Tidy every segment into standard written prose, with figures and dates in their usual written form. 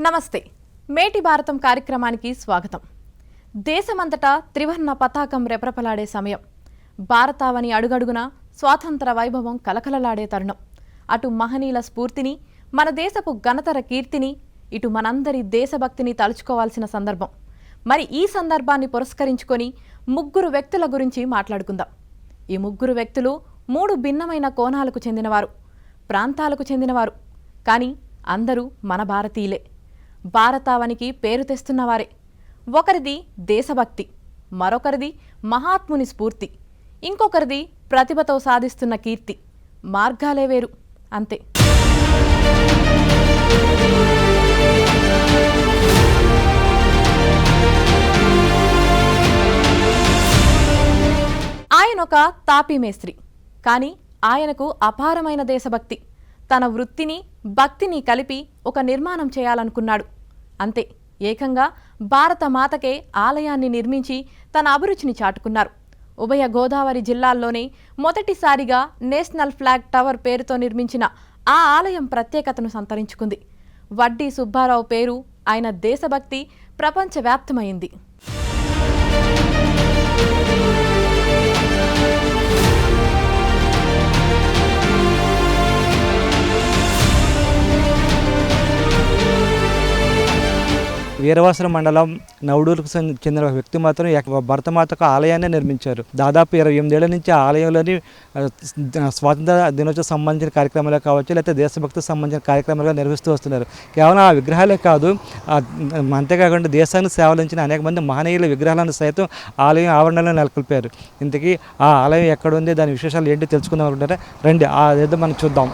నమస్తే మేటి భారతం కార్యక్రమానికి స్వాగతం. దేశమంతటా త్రివర్ణ పతాకం రెపరెపలాడే సమయం. భారతావని అడుగడుగున స్వాతంత్ర వైభవం కలకలలాడే తరుణం. అటు మహనీయుల స్ఫూర్తిని, మన దేశపు ఘనతర కీర్తిని, ఇటు మనందరి దేశభక్తిని తలుచుకోవాల్సిన సందర్భం. మరి ఈ సందర్భాన్ని పురస్కరించుకొని ముగ్గురు వ్యక్తుల గురించి మాట్లాడుకుందాం. ఈ ముగ్గురు వ్యక్తులు మూడు భిన్నమైన కోణాలకు చెందినవారు, ప్రాంతాలకు చెందినవారు. కానీ అందరూ మన భారతీయులే. భారతావనికి పేరు తెస్తున్నవారే. ఒకరిది దేశభక్తి, మరొకరిది మహాత్ముని స్ఫూర్తి, ఇంకొకరిది ప్రతిభతో సాధిస్తున్న కీర్తి. మార్గాలే వేరు, అంతే. ఆయనొక తాపీ మేస్త్రి, కానీ ఆయనకు అపారమైన దేశభక్తి. తన వృత్తిని భక్తిని కలిపి ఒక నిర్మాణం చేయాలనుకున్నాడు. అంతే, ఏకంగా భారత మాతకే ఆలయాన్ని నిర్మించి తన అభిరుచిని చాటుకున్నారు. ఉభయ గోదావరి జిల్లాల్లోనే మొదటిసారిగా నేషనల్ ఫ్లాగ్ టవర్ పేరుతో నిర్మించిన ఆ ఆలయం ప్రత్యేకతను సంతరించుకుంది. వడ్డీ సుబ్బారావు పేరు, ఆయన దేశభక్తి ప్రపంచవ్యాప్తమైంది. వీరవాసరం మండలం నవడూరుకు చెందిన వ్యక్తి మాత్రం భరతమాతకు ఆలయాన్ని నిర్మించారు. దాదాపు 28 ఏళ్ల నుంచి ఆ ఆలయంలోని స్వాతంత్ర దినోత్సవ సంబంధించిన కార్యక్రమాలు కావచ్చు, లేకపోతే దేశభక్తికి సంబంధించిన కార్యక్రమాలు నిర్వహిస్తూ వస్తున్నారు. కేవలం ఆ విగ్రహాలే కాదు, అంతేకాకుండా దేశానికి సేవలించిన అనేక మంది మహనీయుల విగ్రహాలను సైతం ఆలయం ఆవరణలో నెలకొల్పారు. ఇంతకీ ఆ ఆలయం ఎక్కడ ఉంది, దాని విశేషాలు ఏంటి తెలుసుకుందాం అనుకుంటారా? రండి, అదేదో మనం చూద్దాం.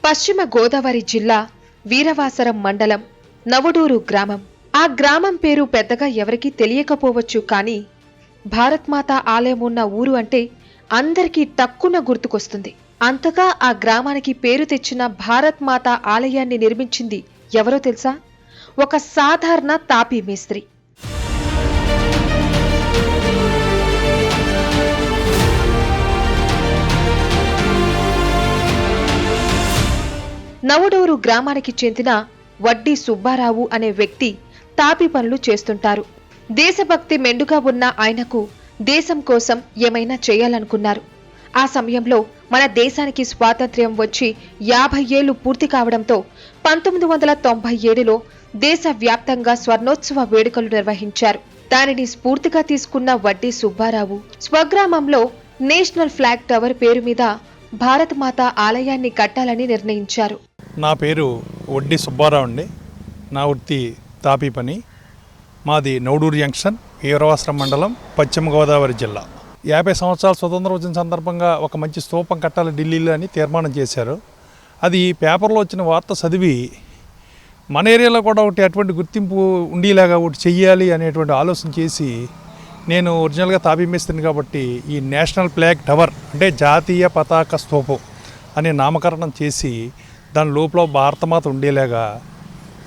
పశ్చిమ గోదావరి జిల్లా వీరవాసరం మండలం నవడూరు గ్రామం. ఆ గ్రామం పేరు పెద్దగా ఎవరికీ తెలియకపోవచ్చు, కానీ భారత్మాత ఆలయం ఉన్న ఊరు అంటే అందరికీ టక్కున గుర్తుకొస్తుంది. అంతగా ఆ గ్రామానికి పేరు తెచ్చిన భారత్మాత ఆలయాన్ని నిర్మించింది ఎవరో తెలుసా? ఒక సాధారణ తాపీ మేస్త్రి. నవడూరు గ్రామానికి చెందిన వడ్డీ సుబ్బారావు అనే వ్యక్తి తాపీ పనులు చేస్తుంటారు. దేశభక్తి మెండుగా ఉన్న ఆయనకు దేశం కోసం ఏమైనా చేయాలనుకున్నారు. ఆ సమయంలో మన దేశానికి స్వాతంత్ర్యం వచ్చి 50 ఏళ్లు పూర్తి కావడంతో 1997లో దేశవ్యాప్తంగా స్వర్ణోత్సవ వేడుకలు నిర్వహించారు. దానిని స్ఫూర్తిగా తీసుకున్న వడ్డీ సుబ్బారావు స్వగ్రామంలో నేషనల్ ఫ్లాగ్ టవర్ పేరు మీద భారతమాత ఆలయాన్ని కట్టాలని నిర్ణయించారు. నా పేరు వడ్డీ సుబ్బారావు అండి. నా వృత్తి తాపీ పని. మాది నవడూరు జంక్షన్, వీరవాసరం మండలం, పశ్చిమ గోదావరి జిల్లా. 50 సంవత్సరాల స్వతంత్రం వచ్చిన సందర్భంగా ఒక మంచి స్తూపం కట్టాలి ఢిల్లీలో అని తీర్మానం చేశారు. అది పేపర్లో వచ్చిన వార్త చదివి మన ఏరియాలో కూడా ఒకటి అటువంటి గుర్తింపు ఉండేలాగా ఒకటి చెయ్యాలి అనేటువంటి ఆలోచన చేసి, నేను ఒరిజినల్గా తాపీ మేస్త్రిని కాబట్టి ఈ నేషనల్ ఫ్లాగ్ టవర్ అంటే జాతీయ పతాక స్తూపం అనే నామకరణం చేసి దాని లోపల భారతమాత ఉండేలాగా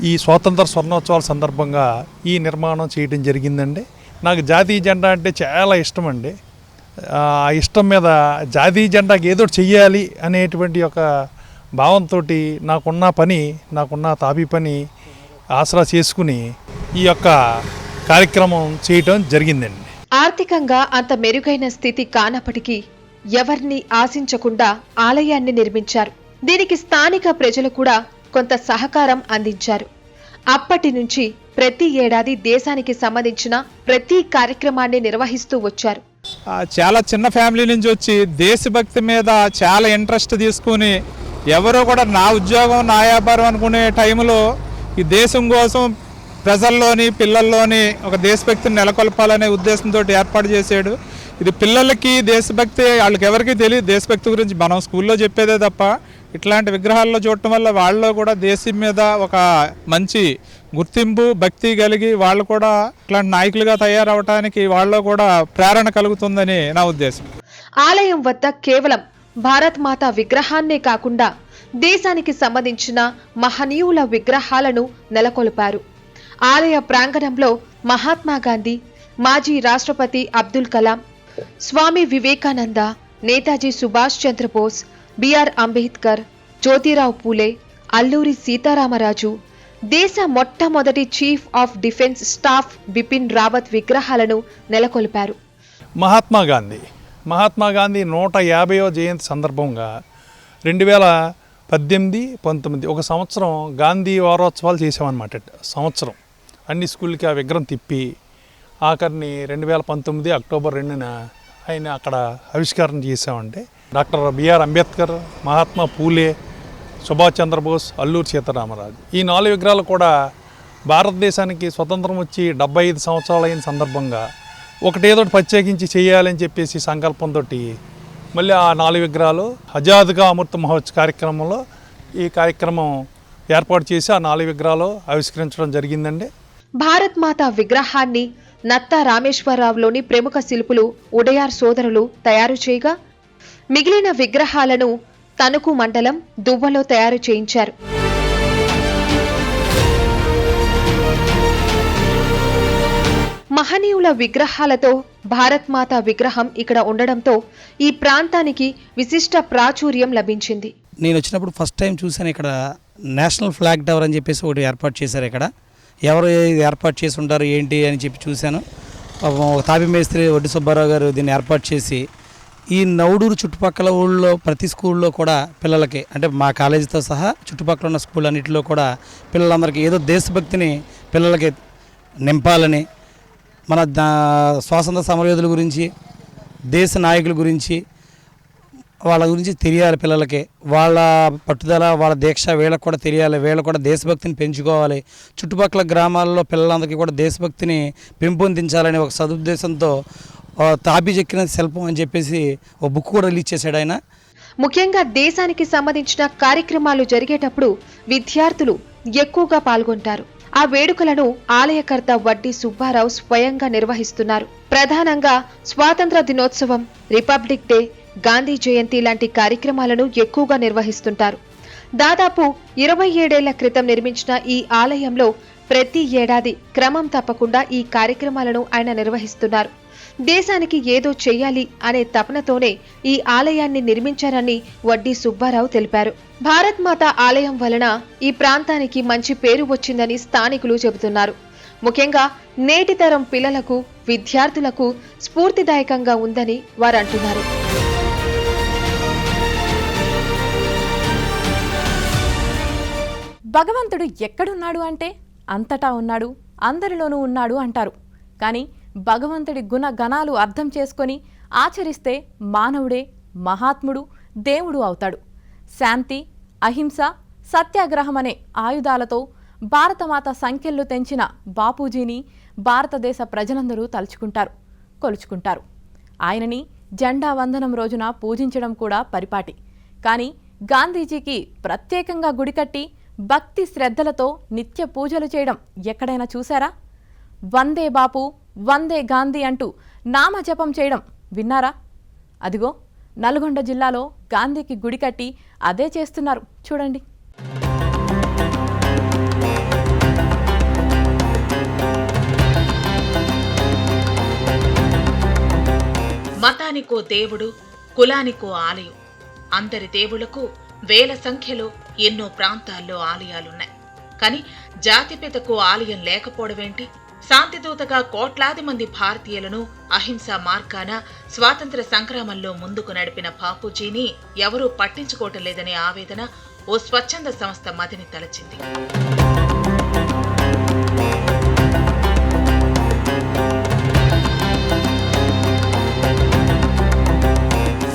ఈ స్వాతంత్ర స్వర్ణోత్సవాల సందర్భంగా ఈ నిర్మాణం చేయడం జరిగిందండి. నాకు జాతీయ జెండా అంటే చాలా ఇష్టం అండి. ఆ ఇష్టం మీద జాతీయ జెండాకి ఏదో చెయ్యాలి అనేటువంటి ఒక భావంతో నాకున్న తాపీ పని ఆసరా చేసుకుని ఈ యొక్క కార్యక్రమం చేయటం జరిగిందండి. ఆర్థికంగా అంత మెరుగైన స్థితి కానప్పటికీ ఎవరిని ఆశించకుండా ఆలయాన్ని నిర్మించారు. దీనికి స్థానిక ప్రజలు కూడా కొంత సహకారం అందించారు. అప్పటి నుంచి ప్రతి ఏడాది దేశానికి సంబంధించిన ప్రతి కార్యక్రమాన్ని నిర్వహిస్తూ వచ్చారు. చాలా చిన్న ఫ్యామిలీ నుంచి వచ్చి దేశభక్తి మీద చాలా ఇంట్రెస్ట్ తీసుకుని, ఎవరో కూడా నా ఉద్యోగం నా వ్యాపారం అనుకునే టైంలో ఈ దేశం కోసం ప్రజల్లోని పిల్లల్లోని ఒక దేశభక్తిని నెలకొల్పాలనే ఉద్దేశంతో ఏర్పాటు చేశాడు. ఇది పిల్లలకి దేశభక్తి వాళ్ళకి ఎవరికి తెలియదు. దేశభక్తి గురించి మనం స్కూల్లో చెప్పేదే తప్ప ఇట్లాంటి విగ్రహాల్లో చూడటం వల్ల వాళ్ళలో కూడా దేశం మీద ఒక మంచి గుర్తింపు భక్తి కలిగి వాళ్ళు కూడా ఇట్లాంటి నాయకులుగా తయారవడానికి వాళ్ళలో కూడా ప్రేరణ కలుగుతుందని నా ఉద్దేశం. ఆలయం వద్ద కేవలం భారత్ మాత విగ్రహాన్నే కాకుండా దేశానికి సంబంధించిన మహనీయుల విగ్రహాలను నెలకొల్పారు. ఆలయ ప్రాంగణంలో మహాత్మా గాంధీ, మాజీ రాష్ట్రపతి అబ్దుల్ కలాం, స్వామి వివేకానంద, నేతాజీ సుభాష్ చంద్రబోస్, బిఆర్ అంబేద్కర్, జ్యోతిరావు పూలే, అల్లూరి సీతారామరాజు, దేశ మొట్టమొదటి chief of defence staff Bipin Rawat విగ్రహాలను నెలకొల్పారు. మహాత్మా గాంధీ 150వ జయంతి సందర్భంగా 2018-19 ఒక సంవత్సరం గాంధీ వారోత్సవాలు చేసామన్నమాట. సంవత్సరం అన్ని స్కూళ్ళకి ఆ విగ్రహం తిప్పి ఆఖరిని 2019 అక్టోబర్ 2న ఆయన అక్కడ ఆవిష్కరణ చేసామంటే డాక్టర్ బిఆర్ అంబేద్కర్, మహాత్మా పూలే, సుభాష్ చంద్రబోస్, అల్లూరి సీతారామరాజు ఈ 4 విగ్రహాలు కూడా భారతదేశానికి స్వతంత్రం వచ్చి 75 సంవత్సరాలు అయిన సందర్భంగా ఒకటేదో ప్రత్యేకించి చేయాలని చెప్పేసి సంకల్పంతో మళ్ళీ ఆ 4 విగ్రహాలు ఆజాద్గా అమృత మహోత్సవ్ కార్యక్రమంలో ఈ కార్యక్రమం ఏర్పాటు చేసి ఆ 4 విగ్రహాలు ఆవిష్కరించడం జరిగిందండి. భారత్ మాత విగ్రహాన్ని నత్తా రామేశ్వరరావులోని ప్రముఖ శిల్పులు ఉడయార్ సోదరులు తయారు చేయగా మిగిలిన విగ్రహాలను తణుకు మండలం దువ్వలో తయారు చేయించారు. మహనీయుల విగ్రహాలతో భారత్ మాత విగ్రహం ఇక్కడ ఉండడంతో ఈ ప్రాంతానికి విశిష్ట ప్రాచుర్యం లభించింది. నేను వచ్చినప్పుడు ఫస్ట్ టైం చూశాను ఇక్కడ నేషనల్ ఫ్లాగ్ టవర్ అని చెప్పేసి ఒకటి ఏర్పాటు చేశారు. ఇక్కడ ఎవరు ఏర్పాటు చేసి ఉంటారు ఏంటి అని చెప్పి చూశాను. తాపి మేస్త్రి వడ్డీ సుబ్బారావు గారు దీన్ని ఏర్పాటు చేసి ఈ నవడూరు చుట్టుపక్కల ఊళ్ళో ప్రతి స్కూల్లో కూడా పిల్లలకి, అంటే మా కాలేజీతో సహా చుట్టుపక్కల ఉన్న స్కూల్ అన్నింటిలో కూడా పిల్లలందరికీ ఏదో దేశభక్తిని పిల్లలకి నింపాలని, మన స్వాతంత్ర సమరయోధుల గురించి, దేశ నాయకుల గురించి, వాళ్ళ గురించి తెలియాలి పిల్లలకి. వాళ్ళ పట్టుదల, వాళ్ళ దీక్ష వీళ్ళకి కూడా తెలియాలి. వీళ్ళకి కూడా దేశభక్తిని పెంచుకోవాలి. చుట్టుపక్కల గ్రామాల్లో పిల్లలందరికీ కూడా దేశభక్తిని పెంపొందించాలని ఒక సదుద్దేశంతో తాపి చెక్కిన శిల్పం అని చెప్పేసి ఒక బుక్ కూడా రిలీజ్ చేశాడు ఆయన. ముఖ్యంగా దేశానికి సంబంధించిన కార్యక్రమాలు జరిగేటప్పుడు విద్యార్థులు ఎక్కువగా పాల్గొంటారు. ఆ వేడుకలను ఆలయకర్త వడ్డీ సుబ్బారావు స్వయంగా నిర్వహిస్తున్నారు. ప్రధానంగా స్వాతంత్ర దినోత్సవం, రిపబ్లిక్ డే, గాంధీ జయంతి లాంటి కార్యక్రమాలను ఎక్కువగా నిర్వహిస్తుంటారు. దాదాపు 27 ఏళ్ల క్రితం నిర్మించిన ఈ ఆలయంలో ప్రతి ఏడాది క్రమం తప్పకుండా ఈ కార్యక్రమాలను ఆయన నిర్వహిస్తున్నారు. దేశానికి ఏదో చెయ్యాలి అనే తపనతోనే ఈ ఆలయాన్ని నిర్మించారని వడ్డీ సుబ్బారావు తెలిపారు. భారత్ మాత ఆలయం వలన ఈ ప్రాంతానికి మంచి పేరు వచ్చిందని స్థానికులు చెబుతున్నారు. ముఖ్యంగా నేటి తరం పిల్లలకు, విద్యార్థులకు స్ఫూర్తిదాయకంగా ఉందని వారు అంటున్నారు. భగవంతుడు ఎక్కడున్నాడు అంటే అంతటా ఉన్నాడు, అందరిలోనూ ఉన్నాడు అంటారు. కానీ భగవంతుడి గుణగణాలు అర్థం చేసుకొని ఆచరిస్తే మానవుడే మహాత్ముడు, దేవుడు అవుతాడు. శాంతి, అహింస, సత్యాగ్రహం అనే ఆయుధాలతో భారతమాత సంఖ్యలు తెంచిన బాపూజీని భారతదేశ ప్రజలందరూ తలుచుకుంటారు, కొలుచుకుంటారు. ఆయనని జెండా వందనం రోజున పూజించడం కూడా పరిపాటి. కానీ గాంధీజీకి ప్రత్యేకంగా గుడి కట్టి భక్తి శ్రద్ధలతో నిత్య పూజలు చేయడం ఎక్కడైనా చూశారా? వందే బాపు, వందే గాంధీ అంటూ నామజపం చేయడం విన్నారా? అదిగో నల్గొండ జిల్లాలో గాంధీకి గుడి కట్టి అదే చేస్తున్నారు, చూడండి. మతానికో దేవుడు, కులానికో ఆలయం. అందరి దేవుళ్లకు వేల సంఖ్యలో ఎన్నో ప్రాంతాల్లో ఆలయాలున్నాయి. కానీ జాతిపితకు ఆలయం లేకపోవడమేంటి? శాంతిదూతగా కోట్లాది మంది భారతీయులను అహింసా మార్గాన స్వాతంత్ర సంగ్రామంలో ముందుకు నడిపిన బాపూజీని ఎవరూ పట్టించుకోవటం లేదనే ఆవేదన ఓ స్వచ్ఛంద సంస్థ మదిని తలచింది.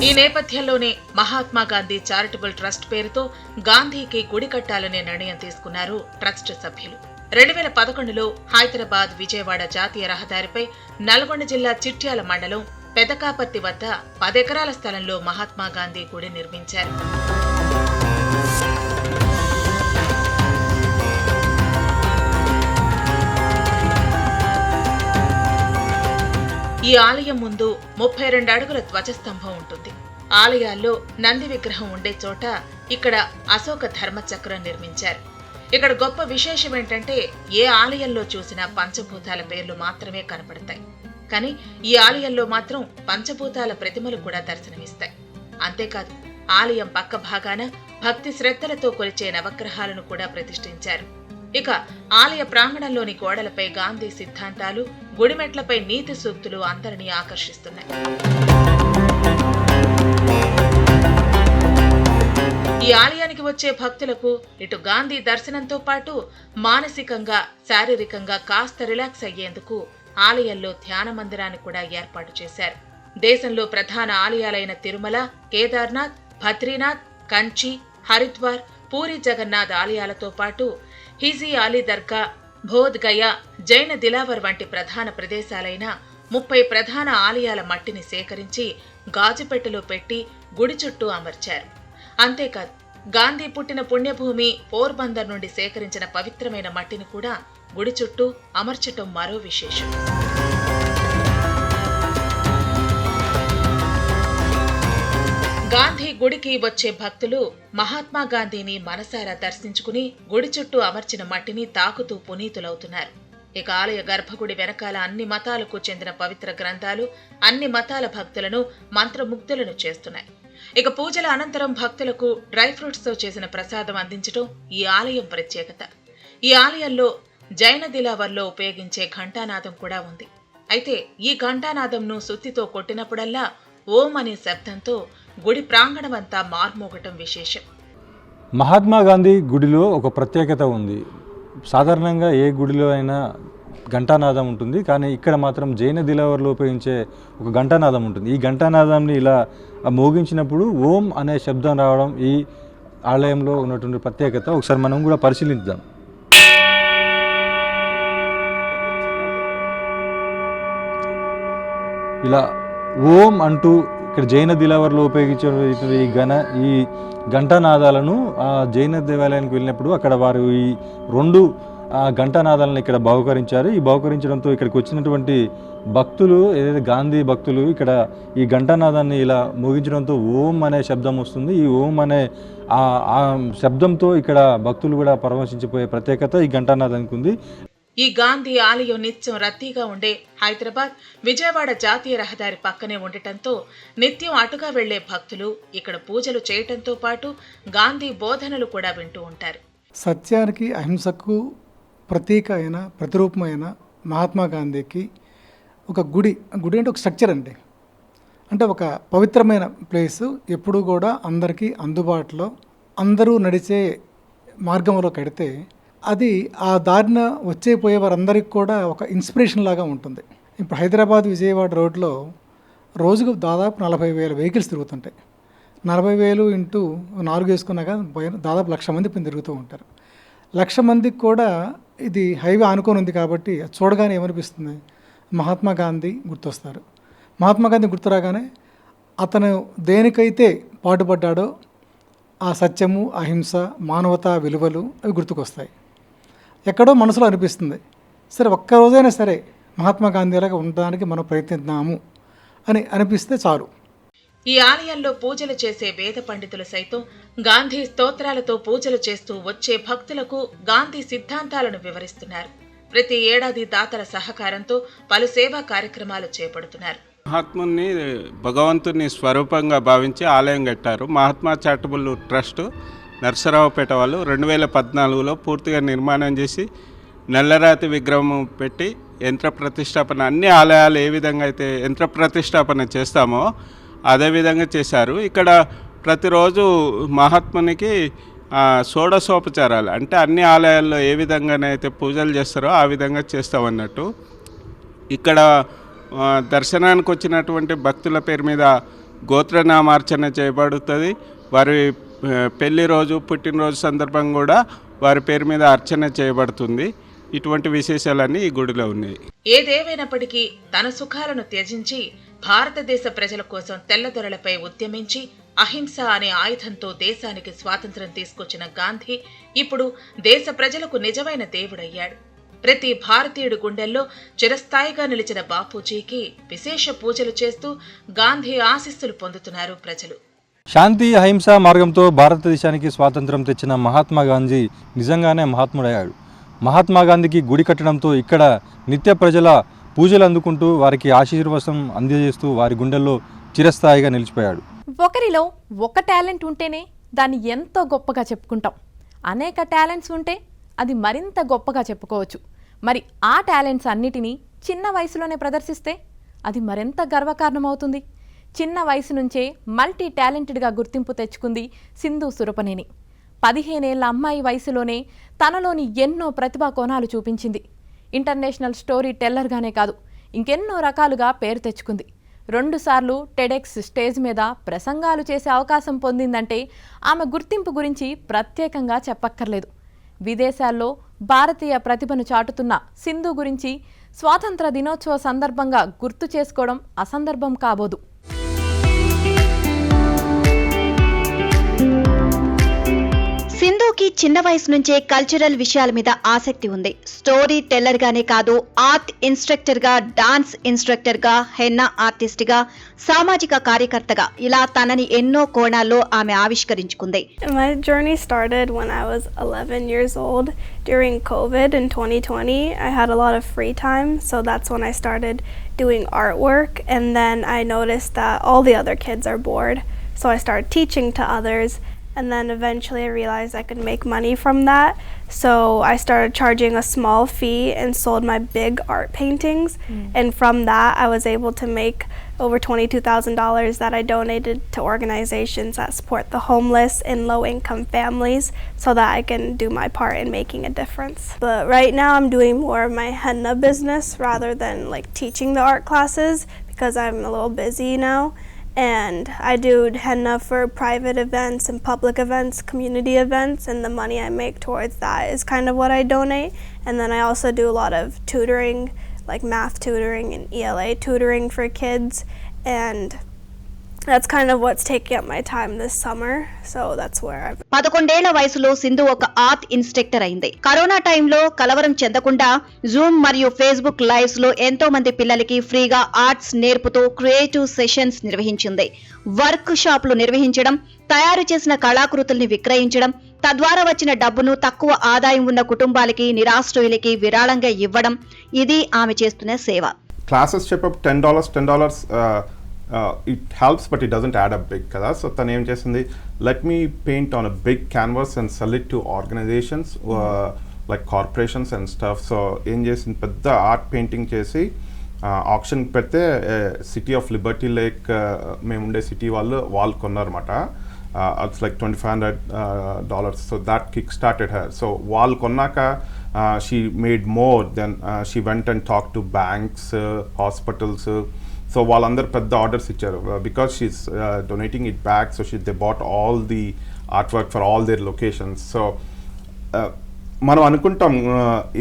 ఈ నేపథ్యంలోనే మహాత్మా గాంధీ చారిటబుల్ ట్రస్ట్ పేరుతో గాంధీకి గుడి కట్టాలనే నిర్ణయం తీసుకున్నారు ట్రస్ట్ సభ్యులు. 2011లో హైదరాబాద్ విజయవాడ జాతీయ రహదారిపై నల్గొండ జిల్లా చిట్యాల మండలం పెదకాపర్తి వద్ద 10 ఎకరాల స్థలంలో మహాత్మా గాంధీ గుడి నిర్మించారు. ఈ ఆలయం ముందు 32 అడుగుల ధ్వజస్తంభం ఉంటుంది. ఆలయాల్లో నంది విగ్రహం ఉండే చోట ఇక్కడ అశోక ధర్మచక్రం నిర్మించారు. ఇక్కడ గొప్ప విశేషం ఏంటంటే ఏ ఆలయంలో చూసినా పంచభూతాల పేర్లు మాత్రమే కనపడతాయి. కానీ ఈ ఆలయంలో మాత్రం పంచభూతాల ప్రతిమలు కూడా దర్శనమిస్తాయి. అంతేకాదు ఆలయం పక్క భాగాన భక్తి శ్రద్ధలతో కొలిచే నవగ్రహాలను కూడా ప్రతిష్ఠించారు. ఇక ఆలయ ప్రాంగణంలోని గోడలపై గాంధీ సిద్ధాంతాలు, గుడిమెట్లపై నీతి సూక్తులు అందరినీ ఆకర్షిస్తున్నాయి. ఈ ఆలయానికి వచ్చే భక్తులకు ఇటు గాంధీ దర్శనంతో పాటు మానసికంగా, శారీరకంగా కాస్త రిలాక్స్ అయ్యేందుకు ఆలయంలో ధ్యాన మందిరాన్ని కూడా ఏర్పాటు చేశారు. దేశంలో ప్రధాన ఆలయాలైన తిరుమల, కేదార్నాథ్, బద్రీనాథ్, కంచి, హరిద్వార్, పూరి జగన్నాథ్ ఆలయాలతో పాటు హిజీ అలీ దర్గా, బోధ్ గయా, జైన దిలావర్ వంటి ప్రధాన ప్రదేశాలైన 30 ప్రధాన ఆలయాల మట్టిని సేకరించి గాజుపెట్టెలో పెట్టి గుడి చుట్టూ అమర్చారు. అంతేకాదు, గాంధీ పుట్టిన పుణ్యభూమి పోర్బందర్ నుండి సేకరించిన పవిత్రమైన మట్టిని కూడా గుడి చుట్టూ అమర్చటం మరో విశేషం. గాంధీ గుడికి వచ్చే భక్తులు మహాత్మా గాంధీని మనసారా దర్శించుకుని గుడి చుట్టూ అమర్చిన మట్టిని తాకుతూ పునీతులవుతున్నారు. ఇక ఆలయ గర్భగుడి వెనకాల అన్ని మతాలకు చెందిన పవిత్ర గ్రంథాలు అన్ని మతాల భక్తులను మంత్రముగ్ధులను చేస్తున్నాయి. ఇక పూజల అనంతరం భక్తులకు డ్రై ఫ్రూట్స్ తో చేసిన ప్రసాదం అందించడం ఈ ఆలయం ప్రత్యేకత. ఈ ఆలయంలో జైన దిలావర్లో ఉపయోగించే ఘంటానాదం కూడా ఉంది. అయితే ఈ ఘంటానాదంను సుత్తితో కొట్టినప్పుడల్లా ఓం అనే శబ్దంతో గుడి ప్రాంగణమంతా మార్మోగటం విశేషం. మహాత్మా గాంధీ గుడిలో ఒక ప్రత్యేకత ఉంది. సాధారణంగా ఏ గుడిలో అయినా ఘంటానాదం ఉంటుంది, కానీ ఇక్కడ మాత్రం జైన దిలావర్లో ఉపయోగించే ఒక ఘంటానాదం ఉంటుంది. ఈ ఘంటానాదాన్ని ఇలా మోగించినప్పుడు ఓం అనే శబ్దం రావడం ఈ ఆలయంలో ఉన్నటువంటి ప్రత్యేకత. ఒకసారి మనం కూడా పరిశీలిద్దాం. ఇలా ఓం అంటూ ఇక్కడ జైన దిలావర్లో ఉపయోగించే ఈ ఘంటానాదాలను ఆ జైన దేవాలయానికి వెళ్ళినప్పుడు అక్కడ వారు ఈ 2 ఘంటానాదాలను ఇక్కడ బహుకరించారు. ఈ బహుకరించడంతో ఇక్కడికి వచ్చినటువంటి భక్తులు, ఏదైతే గాంధీ భక్తులు ఇక్కడ ఈ ఘంటానాదాన్ని ఇలా మోగించడంతో ఓం అనే శబ్దం వస్తుంది. ఈ ఓం అనే ఆ శబ్దంతో ఇక్కడ భక్తులు కూడా పరవశించిపోయే ప్రత్యేకత ఈ ఘంటానాదానికి ఉంది. ఈ గాంధీ ఆలయం నిత్యం రద్దీగా ఉండే హైదరాబాద్, విజయవాడ జాతీయ రహదారి పక్కనే ఉండటంతో నిత్యం అటుగా వెళ్లే భక్తులు ఇక్కడ పూజలు చేయటంతో పాటు గాంధీ బోధనలు కూడా వింటూ ఉంటారు. సత్యానికి, అహింసకు ప్రతీక అయిన, ప్రతిరూపమైన మహాత్మా గాంధీకి ఒక గుడి అంటే ఒక స్ట్రక్చర్ అండి. అంటే ఒక పవిత్రమైన ప్లేసు, ఎప్పుడూ కూడా అందరికీ అందుబాటులో, అందరూ నడిచే మార్గంలో కడితే అది ఆ దారిన పోయే వారందరికీ కూడా ఒక ఇన్స్పిరేషన్ లాగా ఉంటుంది. ఇప్పుడు హైదరాబాద్ విజయవాడ రోడ్లో రోజుకు దాదాపు 40,000 వెహికల్స్ తిరుగుతుంటాయి. 40,000 ఇంటూ 4 వేసుకున్నాక దాదాపు 1,00,000 మంది ఇప్పుడు తిరుగుతూ ఉంటారు. 1,00,000 మందికి కూడా ఇది హైవే ఆనుకొని ఉంది కాబట్టి చూడగానే ఏమనిపిస్తుంది, మహాత్మా గాంధీ గుర్తొస్తారు. మహాత్మా గాంధీ గుర్తురాగానే అతను దేనికైతే పాటుపడ్డాడో ఆ సత్యము, అహింస, మానవతా విలువలు అవి గుర్తుకొస్తాయి. ఎక్కడో మనసులో అనిపిస్తుంది, సరే ఒక్కరోజైనా సరే మహాత్మా గాంధీ లాగా ఉండడానికి మనం ప్రయత్నిద్దాము అని అనిపిస్తే చాలు. ఈ ఆలయంలో పూజలు చేసే వేద పండితులు సైతం గాంధీ స్తోత్రాలతో పూజలు చేస్తూ వచ్చే భక్తులకు గాంధీ సిద్ధాంతాలను వివరిస్తున్నారు. ప్రతి ఏడాది దాతల సహకారంతో పలు సేవా కార్యక్రమాలు చేపడుతున్నారు. మహాత్ముని భగవంతుని స్వరూపంగా భావించి ఆలయం కట్టారు. మహాత్మా చారిటబుల్ ట్రస్ట్ నర్సరావుపేట వాళ్ళు 2014లో పూర్తిగా నిర్మాణం చేసి నల్లరాతి విగ్రహం పెట్టి యంత్ర ప్రతిష్టాపన, అన్ని ఆలయాలు ఏ విధంగా అయితే యంత్ర ప్రతిష్టాపన చేస్తామో అదేవిధంగా చేశారు. ఇక్కడ ప్రతిరోజు మహాత్మునికి షోడశోపచారాలు, అంటే అన్ని ఆలయాల్లో ఏ విధంగానైతే పూజలు చేస్తారో ఆ విధంగా చేస్తామన్నట్టు. ఇక్కడ దర్శనానికి వచ్చినటువంటి భక్తుల పేరు మీద గోత్రనామార్చన చేయబడుతుంది. వారి పెళ్లి రోజు, పుట్టినరోజు సందర్భంగా కూడా వారి పేరు మీద అర్చన చేయబడుతుంది. ఇటువంటి విశేషాలన్నీ ఈ గుడిలో ఉన్నాయి. ఏదేమైనప్పటికీ తన సుఖాలను త్యజించి భారతదేశ ప్రజల కోసం తెల్లదొరలపై ఉద్యమించి అహింస అనే ఆయుధంతో దేశానికి స్వాతంత్ర్యం తీసుకొచ్చిన గాంధీ ఇప్పుడు దేశ ప్రజలకు నిజమైన దేవుడయ్యాడు. ప్రతి భారతీయుడి గుండెల్లో చిరస్థాయిగా నిలిచిన బాపూజీకి విశేష పూజలు చేస్తూ గాంధీ ఆశీస్సులు పొందుతున్నారు ప్రజలు. శాంతి, అహింస మార్గంతో భారతదేశానికి స్వాతంత్రం తెచ్చిన మహాత్మా గాంధీ నిజంగానే మహాత్ముడయ్యాడు. మహాత్మా గాంధీకి గుడి కట్టడంతో ఇక్కడ నిత్య ప్రజల పూజలు అందుకుంటూ వారికి ఆశీర్వాదం అందజేస్తూ వారి గుండెల్లో చిరస్థాయిగా నిలిచిపోయాడు. ఒకరిలో ఒక టాలెంట్ ఉంటేనే దాన్ని ఎంతో గొప్పగా చెప్పుకుంటాం. అనేక టాలెంట్స్ ఉంటే అది మరింత గొప్పగా చెప్పుకోవచ్చు. మరి ఆ టాలెంట్స్ అన్నిటినీ చిన్న వయసులోనే ప్రదర్శిస్తే అది మరింత గర్వకారణమవుతుంది. చిన్న వయసు నుంచే మల్టీ టాలెంటెడ్గా గుర్తింపు తెచ్చుకుంది సింధు సురపనేని. 15 ఏళ్ల అమ్మాయి వయసులోనే తనలోని ఎన్నో ప్రతిభా కోణాలు చూపించింది. ఇంటర్నేషనల్ స్టోరీ టెల్లర్గానే కాదు, ఇంకెన్నో రకాలుగా పేరు తెచ్చుకుంది. 2 సార్లు టెడెక్స్ స్టేజ్ మీద ప్రసంగాలు చేసే అవకాశం పొందిందంటే ఆమె గుర్తింపు గురించి ప్రత్యేకంగా చెప్పక్కర్లేదు. విదేశాల్లో భారతీయ ప్రతిభను చాటుతున్న సింధు గురించి స్వాతంత్ర దినోత్సవ సందర్భంగా గుర్తు చేసుకోవడం అసందర్భం కాబోదు. సింధుకి చిన్న వయసు నుంచే కల్చరల్ విషయాల మీద ఆసక్తి ఉంది. స్టోరీ టెల్లర్ గానే కాదు, ఆర్ట్ ఇన్స్ట్రక్టర్ గా, డాన్స్ ఇన్స్ట్రక్టర్ గా, హెన్నా ఆర్టిస్ట్ గా, సామాజిక కార్యకర్తగా ఇలా తనని ఎన్నో కోణాల్లో ఆమె ఆవిష్కరించుకుంది. My journey started when I was 11 years old. During COVID in 2020, I had a lot of free time, so that's when I started doing artwork, and then I noticed that all the other kids are bored, so I started teaching to others. And then eventually I realized I could make money from that. So I started charging a small fee and sold my big art paintings. And from that I was able to make over $22,000 that I donated to organizations that support the homeless and low-income families so that I can do my part in making a difference. But right now I'm doing more of my henna business rather than like teaching the art classes because I'm a little busy now. And I do henna for private events and public events, community events, and the money I make towards that is kind of what I donate. And then I also do a lot of tutoring, like math tutoring and ELA tutoring for kids, and that's kind of what's taking up my time this summer. So that's where I've 11 ఏళ్ల వయసులో సింధు ఒక art instructor అయింది. Corona టైంలో కలవరం చెందకుండా Zoom మరియు Facebook lives లో ఎంతో మంది పిల్లలకి ఫ్రీగా ఆర్ట్స్ నేర్పుతూ క్రియేటివ్ సెషన్స్ నిర్వహించింది. వర్క్ షాపులు నిర్వహించడం, తయారు చేసిన కళాకృతుల్ని విక్రయించడం, తద్వారా వచ్చిన డబ్బును తక్కువ ఆదాయం ఉన్న కుటుంబాలకి, నిరాశ్రయులకి విరాళంగా ఇవ్వడం, ఇది ఆమె చేస్తున్న సేవ. క్లాసెస్ చెప్పి $10 it helps, but it doesn't add up big kada. So tanu em chesindi, let me paint on a big canvas and sell it to organizations like corporations and stuff. So em chesindi pedda art painting chesi auction pethe City of Liberty Lake mem unde city vallu wall konnaru mata. It's like $2,500. So that kick started her. So wall konnaka she made more. Then she went and talked to banks, hospitals. So వాళ్ళందరూ పెద్ద orders ఇచ్చారు because she's donating it back. So they bought all the art work for all their locations. సో మనం అనుకుంటాం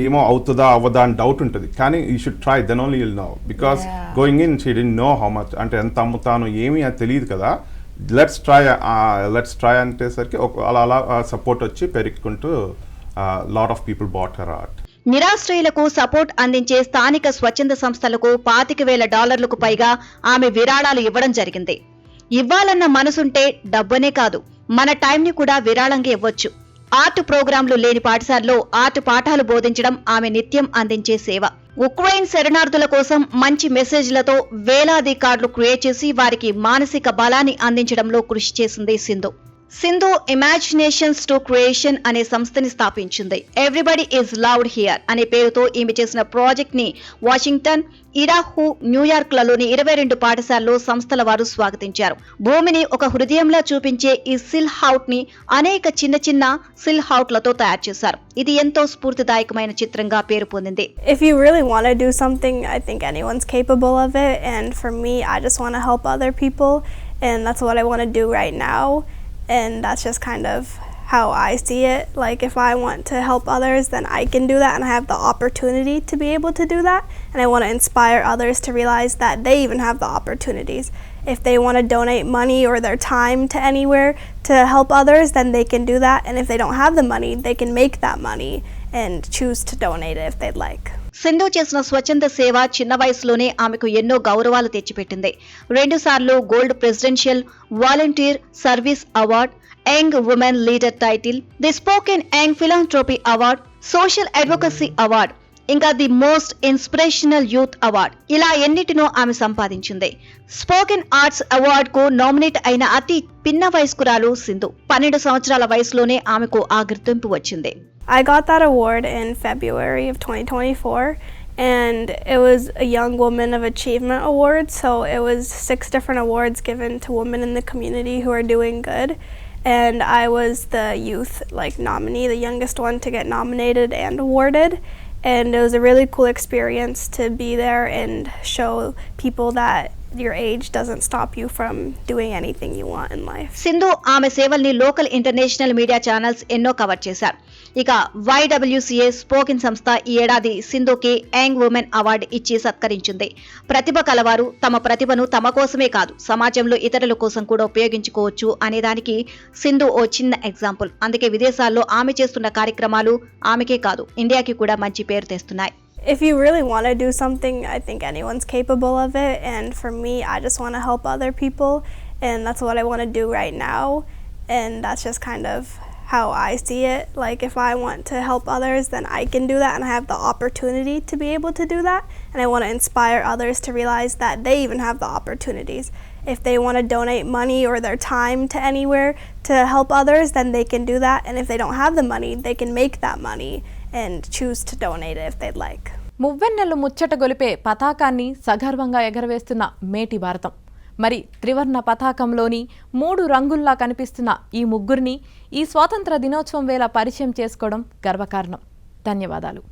ఏమో అవుతుందా అవ్వదా అని డౌట్ ఉంటుంది, కానీ you should try, then only you'll know. Because going in she didn't know how much, అంటే ఎంత అమ్ముతాను ఏమీ అది తెలియదు కదా. లెట్స్ ట్రై అంటేసరికి అలా అలా సపోర్ట్ వచ్చి పెరుగుకుంటూ lot of people bought her art. నిరాశ్రయులకు సపోర్ట్ అందించే స్థానిక స్వచ్ఛంద సంస్థలకు $25,000 పైగా ఆమె విరాళాలు ఇవ్వడం జరిగింది. ఇవ్వాలన్న మనసుంటే డబ్బనే కాదు, మన టైంని కూడా విరాళంగా ఇవ్వచ్చు. ఆర్ట్ ప్రోగ్రాంలు లేని పాఠశాలలో ఆర్ట్ పాఠాలు బోధించడం ఆమె నిత్యం అందించే సేవ. ఉక్రెయిన్ శరణార్థుల కోసం మంచి మెసేజ్లతో వేలాది కార్డులు క్రియేట్ చేసి వారికి మానసిక బలాన్ని అందించడంలో కృషి చేసింది Sindhu. Sindhu imaginations to creation అనే సంస్థని స్థాపించింది. ఎవ్రీబడి ఈజ్ లవ్డ్ హియర్ అనే పేరుతో ఈమె చేసిన ప్రాజెక్ట్ ని వాషింగ్టన్, ఇడాహు, న్యూయార్క్ లలోని 22 పాఠశాలలో సంస్థల వారు స్వాగతించారు. భూమిని ఒక హృదయంలా చూపించే ఈ సిల్ హౌట్ ని అనేక చిన్న చిన్న సిల్ హౌట్లతో తయారు చేశారు. ఇది ఎంతో స్ఫూర్తిదాయకమైన చిత్రంగా పేరు పొందింది. If you really want to do something, I think anyone's capable of it, and for me I just want to help other people, and that's what I want to do right now. And that's just kind of how I see it. Like if I want to help others, then I can do that, and I have the opportunity to be able to do that. And I want to inspire others to realize that they even have the opportunities. If they want to donate money or their time to anywhere to help others, then they can do that. And if they don't have the money, they can make that money and choose to donate it if they'd like. Sindhu చేసిన స్వచ్ఛంద సేవ చిన్న వయసులోనే ఆమెకు ఎన్నో గౌరవాలు తెచ్చిపెట్టింది. 2 సార్లు gold presidential volunteer service award, young women leader title, the spoken young philanthropy award, social advocacy award, ఇంకా the most inspirational youth award, ఇలా ఎన్నిటినో ఆమె సంపాదించింది. స్పోకెన్ ఆర్ట్స్ అవార్డ్ కు నామినేట్ అయిన అతి పిన్న వయస్కురాలు సింధు. 12 సంవత్సరాల వయసులోనే ఆమెకు ఆ గుర్తింపు వచ్చింది. I got that award in February of 2024, and it was a Young Woman of Achievement Award, so it was 6 different awards given to women in the community who are doing good, and I was the youth nominee, the youngest one to get nominated and awarded, and it was a really cool experience to be there and show people that your age doesn't stop you from doing anything you want in life. Sindhu ఆమె సేవల్ని local international media channels ఎన్నో cover చేశారు. ఇక YWCA spoken సంస్థ ఈ ఏడాది సింధుకి young women award ఇచ్చి సత్కరించింది. ప్రతిభ కలవారు తమ ప్రతిభను తమ కోసమే కాదు సమాజంలో ఇతరుల కోసం కూడా ఉపయోగించుకోవచ్చు అనేదానికి సింధు ఓ చిన్న ఎగ్జాంపుల్. అందుకే విదేశాల్లో ఆమె చేస్తున్న కార్యక్రమాలు ఆమెకే కాదు ఇండియాకి కూడా మంచి పేరు తెస్తున్నాయి. If you really want to do something, I think anyone's capable of it, and for me, I just want to help other people, and that's what I want to do right now, and that's just kind of how I see it. If I want to help others, then I can do that, and I have the opportunity to be able to do that, and I want to inspire others to realize that they even have the opportunities. If they want to donate money or their time to anywhere to help others, then they can do that, and if they don't have the money, they can make that money and choose to donate it if they'd like. మువ్వెన్నెలు ముచ్చట గొలిపే పతాకాన్ని సగర్వంగా ఎగరవేస్తున్న మేటి భారతం. మరి త్రివర్ణ పతాకంలోని 3 రంగుల్లా కనిపిస్తున్న ఈ ముగ్గురిని ఈ స్వాతంత్ర దినోత్సవం వేళ పరిచయం చేసుకోవడం గర్వకారణం. ధన్యవాదాలు.